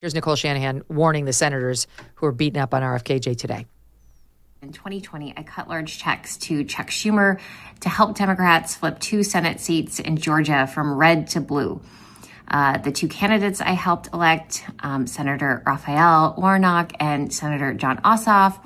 Here's Nicole Shanahan warning the senators who are beaten up on RFKJ today. In 2020, I cut large checks to Chuck Schumer to help Democrats flip 2 Senate seats in Georgia from red to blue. The 2 candidates I helped elect, Senator Raphael Warnock and Senator John Ossoff.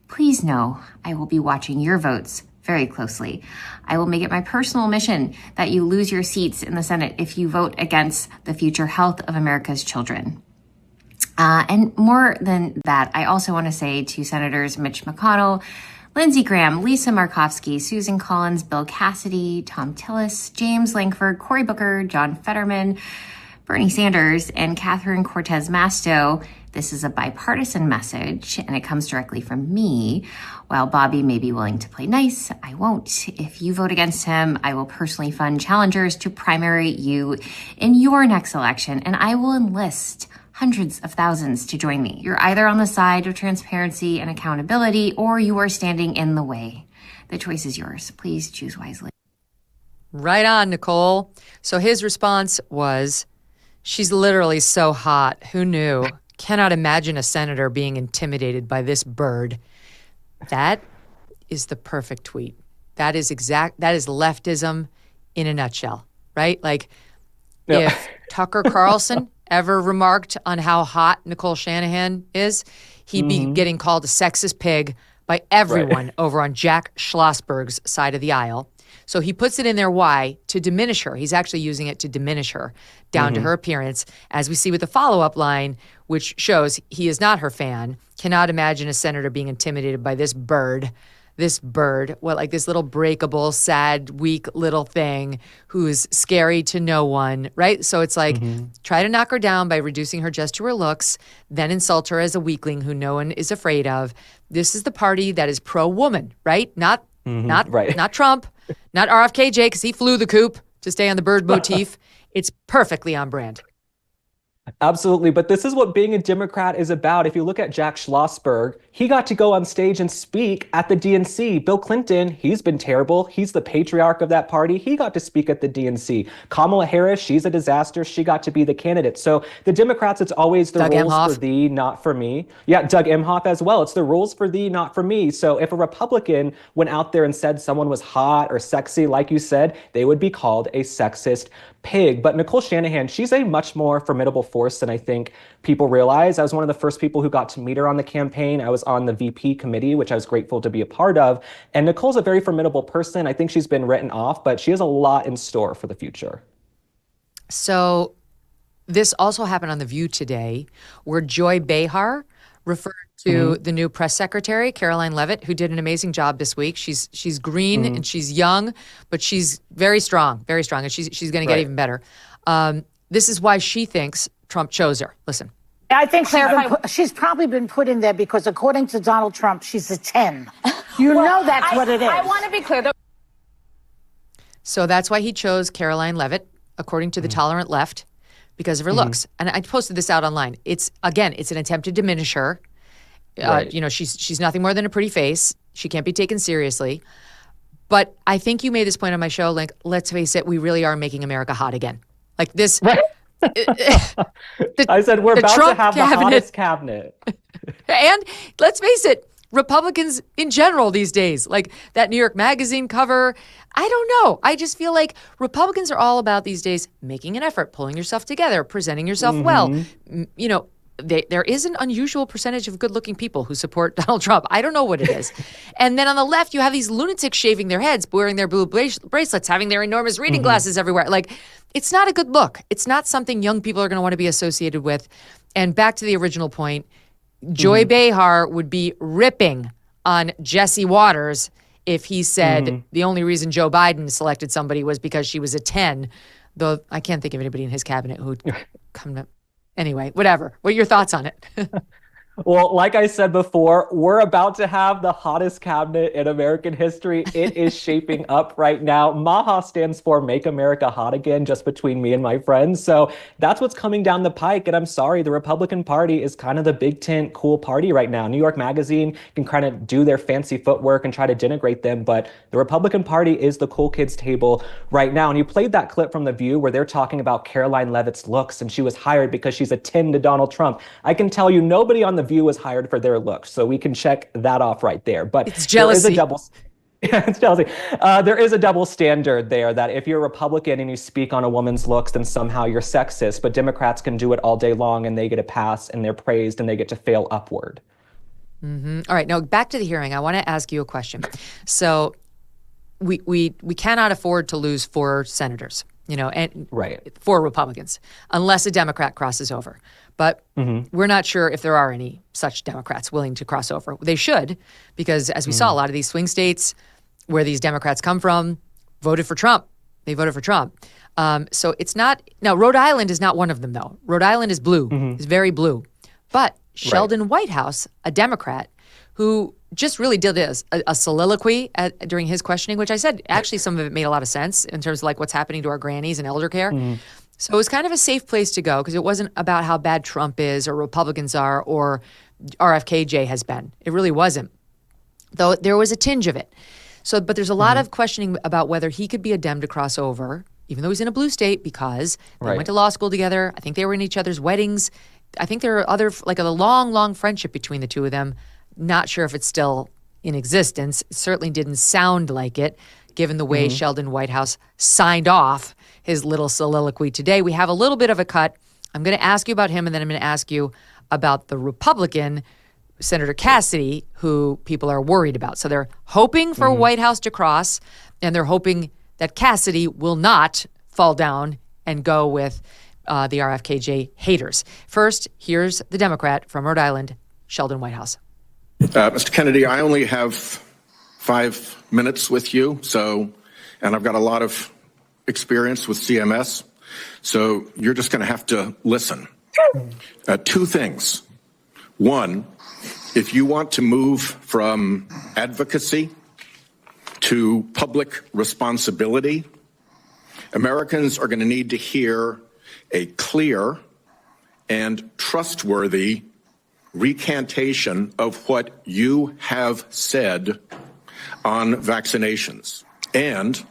Please know I will be watching your votes very closely. I will make it my personal mission that you lose your seats in the Senate if you vote against the future health of America's children. And more than that, I also want to say to Senators Mitch McConnell, Lindsey Graham, Lisa Murkowski, Susan Collins, Bill Cassidy, Tom Tillis, James Lankford, Cory Booker, John Fetterman, Bernie Sanders, and Catherine Cortez Masto, this is a bipartisan message, and it comes directly from me. While Bobby may be willing to play nice, I won't. If you vote against him, I will personally fund challengers to primary you in your next election, and I will enlist hundreds of thousands to join me. You're either on the side of transparency and accountability, or you are standing in the way. The choice is yours. Please choose wisely. Right on, Nicole. So his response was, she's literally so hot. Who knew? Cannot imagine a senator being intimidated by this bird. That is the perfect tweet. That is leftism in a nutshell, right? Like, if Tucker Carlson ever remarked on how hot Nicole Shanahan is, he'd be getting called a sexist pig by everyone over on Jack Schlossberg's side of the aisle. So he puts it in there. Why? To diminish her. He's actually using it to diminish her down to her appearance, as we see with the follow-up line, which shows he is not her fan. Cannot imagine a senator being intimidated by this bird. This bird, like this little breakable, sad, weak little thing who's scary to no one, right? So it's like, try to knock her down by reducing her just to her looks, then insult her as a weakling who no one is afraid of. This is the party that is pro-woman, right? Not Trump, not RFKJ, because he flew the coop to stay on the bird motif. It's perfectly on brand. Absolutely. But this is what being a Democrat is about. If you look at Jack Schlossberg, he got to go on stage and speak at the DNC. Bill Clinton, he's been terrible. He's the patriarch of that party. He got to speak at the DNC. Kamala Harris, she's a disaster. She got to be the candidate. So the Democrats, it's always the rules for thee, not for me. Yeah, Doug Emhoff as well. It's the rules for thee, not for me. So if a Republican went out there and said someone was hot or sexy, like you said, they would be called a sexist pig. But Nicole Shanahan, she's a much more formidable force than I think people realize. I was one of the first people who got to meet her on the campaign. I was on the VP committee, which I was grateful to be a part of. And Nicole's a very formidable person. I think she's been written off, but she has a lot in store for the future. So this also happened on The View today, where Joy Behar referred to the new press secretary, Karoline Leavitt, who did an amazing job this week. She's green and she's young, but she's very strong, and she's going to get even better. This is why she thinks Trump chose her. Listen. I think she's probably been put in there because, according to Donald Trump, she's a 10. You know that's what it is. I want to be clear, though. So that's why he chose Karoline Leavitt, according to the tolerant left, because of her looks. And I posted this out online. It's an attempt to diminish her. She's nothing more than a pretty face. She can't be taken seriously. But I think you made this point on my show, like, let's face it, we really are making America hot again. Like this. Right. I said we're about to have the hottest cabinet. And let's face it, Republicans in general these days, like that New York Magazine cover, I don't know. I just feel like Republicans are all about these days making an effort, pulling yourself together, presenting yourself well. There is an unusual percentage of good-looking people who support Donald Trump. I don't know what it is. And then on the left, you have these lunatics shaving their heads, wearing their blue bracelets, having their enormous reading glasses everywhere. Like, it's not a good look. It's not something young people are going to want to be associated with. And back to the original point, Joy Behar would be ripping on Jesse Waters if he said the only reason Joe Biden selected somebody was because she was a 10, though I can't think of anybody in his cabinet who would come to... Anyway, whatever. What are your thoughts on it? Well, like I said before, we're about to have the hottest cabinet in American history. It is shaping up right now. MAHA stands for Make America Hot Again, just between me and my friends. So that's what's coming down the pike. And I'm sorry, the Republican Party is kind of the big tent cool party right now. New York Magazine can kind of do their fancy footwork and try to denigrate them, but the Republican Party is the cool kids table right now. And you played that clip from The View where they're talking about Karoline Leavitt's looks, and she was hired because she's a 10 to Donald Trump. I can tell you nobody on The View was hired for their looks, so we can check that off right there. But it's jealousy. There is a double. Yeah, it's jealousy. There is a double standard there that if you're a Republican and you speak on a woman's looks, then somehow you're sexist. But Democrats can do it all day long, and they get a pass, and they're praised, and they get to fail upward. Mm-hmm. All right, now back to the hearing. I want to ask you a question. So we cannot afford to lose 4 senators, and right. 4 Republicans, unless a Democrat crosses over. But we're not sure if there are any such Democrats willing to cross over. They should, because as we saw, a lot of these swing states where these Democrats come from voted for Trump. They voted for Trump. So it's not – now, Rhode Island is not one of them, though. Rhode Island is blue. It's very blue. But Sheldon Whitehouse, a Democrat, who just really did a soliloquy during his questioning, which I said actually some of it made a lot of sense in terms of like what's happening to our grannies and elder care. So it was kind of a safe place to go because it wasn't about how bad Trump is or Republicans are or RFK has been. It really wasn't, though there was a tinge of it. So, but there's a lot of questioning about whether he could be a Dem to cross over, even though he's in a blue state, because they went to law school together. I think they were in each other's weddings. I think there are other, like a long, long friendship between the two of them. Not sure if it's still in existence. It certainly didn't sound like it, given the way Sheldon Whitehouse signed off his little soliloquy today. We have a little bit of a cut. I'm going to ask you about him, and then I'm going to ask you about the Republican, Senator Cassidy, who people are worried about. So they're hoping for Whitehouse to cross, and they're hoping that Cassidy will not fall down and go with the RFK haters. First, here's the Democrat from Rhode Island, Sheldon Whitehouse. Mr. Kennedy, I only have 5 minutes with you, and I've got a lot of experience with CMS, so you're just going to have to listen. 2 things. One, if you want to move from advocacy to public responsibility, Americans are going to need to hear a clear and trustworthy recantation of what you have said on vaccinations, and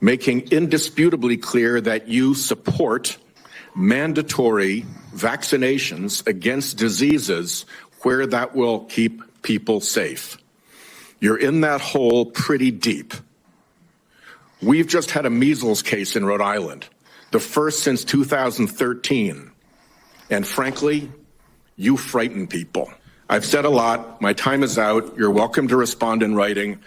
making indisputably clear that you support mandatory vaccinations against diseases where that will keep people safe. You're in that hole pretty deep. We've just had a measles case in Rhode Island, the first since 2013. And frankly, you frighten people. I've said a lot. My time is out. You're welcome to respond in writing.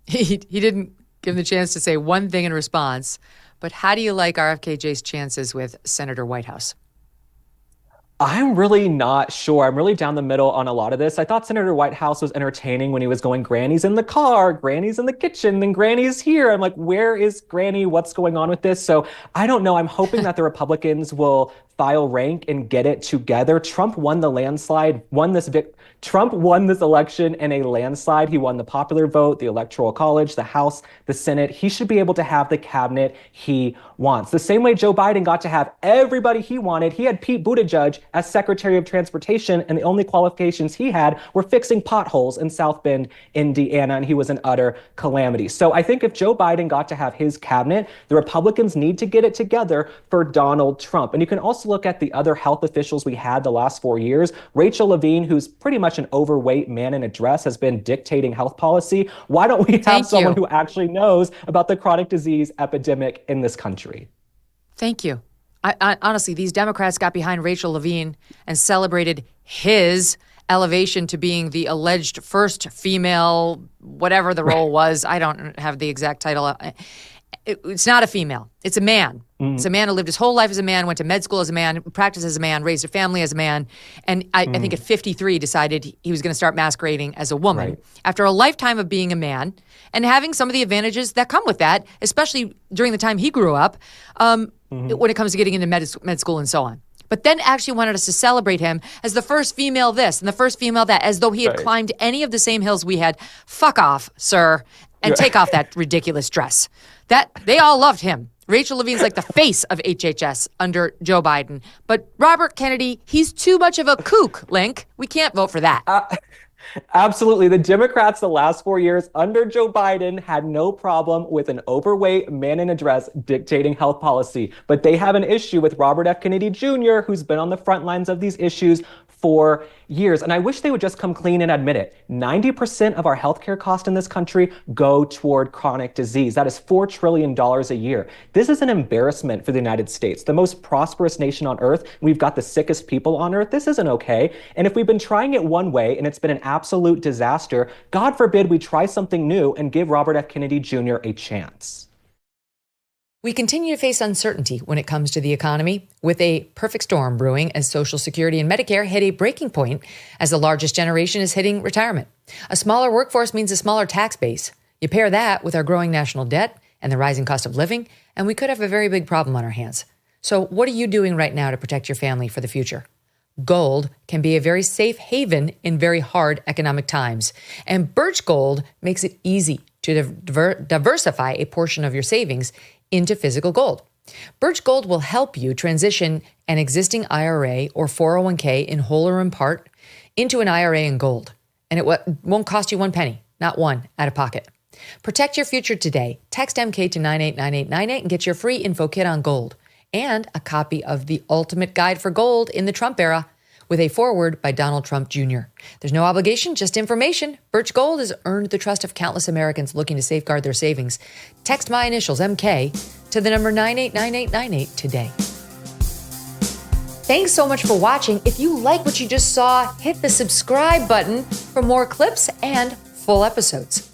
He didn't give him the chance to say one thing in response. But how do you like RFKJ's chances with Senator Whitehouse? I'm really not sure. I'm really down the middle on a lot of this. I thought Senator Whitehouse was entertaining when he was going Granny's in the car, Granny's in the kitchen, then Granny's here. I'm like, where is Granny? What's going on with this? So I don't know. I'm hoping that the Republicans will file rank and get it together. Trump won the landslide, Trump won this election in a landslide. He won the popular vote, the Electoral College, the House, the Senate. He should be able to have the cabinet he wants. The same way Joe Biden got to have everybody he wanted. He had Pete Buttigieg as Secretary of Transportation, and the only qualifications he had were fixing potholes in South Bend, Indiana, and he was an utter calamity. So I think if Joe Biden got to have his cabinet, the Republicans need to get it together for Donald Trump. And you can also look at the other health officials we had the last 4 years. Rachel Levine, who's pretty much an overweight man in a dress, has been dictating health policy. Why don't we have someone who actually knows about the chronic disease epidemic in this country? Thank you. I honestly, these Democrats got behind Rachel Levine and celebrated his elevation to being the alleged first female, whatever the role was. I don't have the exact title. It's not a female. It's a man. It's a man who lived his whole life as a man, went to med school as a man, practiced as a man, raised a family as a man, and I think at 53 decided he was going to start masquerading as a woman after a lifetime of being a man and having some of the advantages that come with that, especially during the time he grew up, when it comes to getting into med school and so on. but then actually wanted us to celebrate him as the first female this and the first female that, as though he had climbed any of the same hills we had. Fuck off, sir, and take off that ridiculous dress. That they all loved him. Rachel Levine's like the face of HHS under Joe Biden. But Robert Kennedy, he's too much of a kook, Link. We can't vote for that. Absolutely. The Democrats the last 4 years under Joe Biden had no problem with an overweight man in a dress dictating health policy. But they have an issue with Robert F. Kennedy Jr., who's been on the front lines of these issues for years. And I wish they would just come clean and admit it. 90% of our healthcare costs in this country go toward chronic disease. That is $4 trillion a year. This is an embarrassment for the United States, the most prosperous nation on earth. We've got the sickest people on earth. This isn't okay. And if we've been trying it one way and it's been an absolute disaster, God forbid we try something new and give Robert F. Kennedy Jr. a chance. We continue to face uncertainty when it comes to the economy, with a perfect storm brewing as Social Security and Medicare hit a breaking point as the largest generation is hitting retirement. A smaller workforce means a smaller tax base. You pair that with our growing national debt and the rising cost of living, and we could have a very big problem on our hands. So what are you doing right now to protect your family for the future? Gold can be a very safe haven in very hard economic times, and Birch Gold makes it easy to diversify a portion of your savings into physical gold. Birch Gold will help you transition an existing IRA or 401k in whole or in part into an IRA in gold. And it won't cost you one penny, not one, out of pocket. Protect your future today. Text MK to 989898 and get your free info kit on gold and a copy of The Ultimate Guide for Gold in the Trump Era with a foreword by Donald Trump Jr. There's no obligation, just information. Birch Gold has earned the trust of countless Americans looking to safeguard their savings. Text my initials, MK, to the number 989898 today. Thanks so much for watching. If you like what you just saw, hit the subscribe button for more clips and full episodes.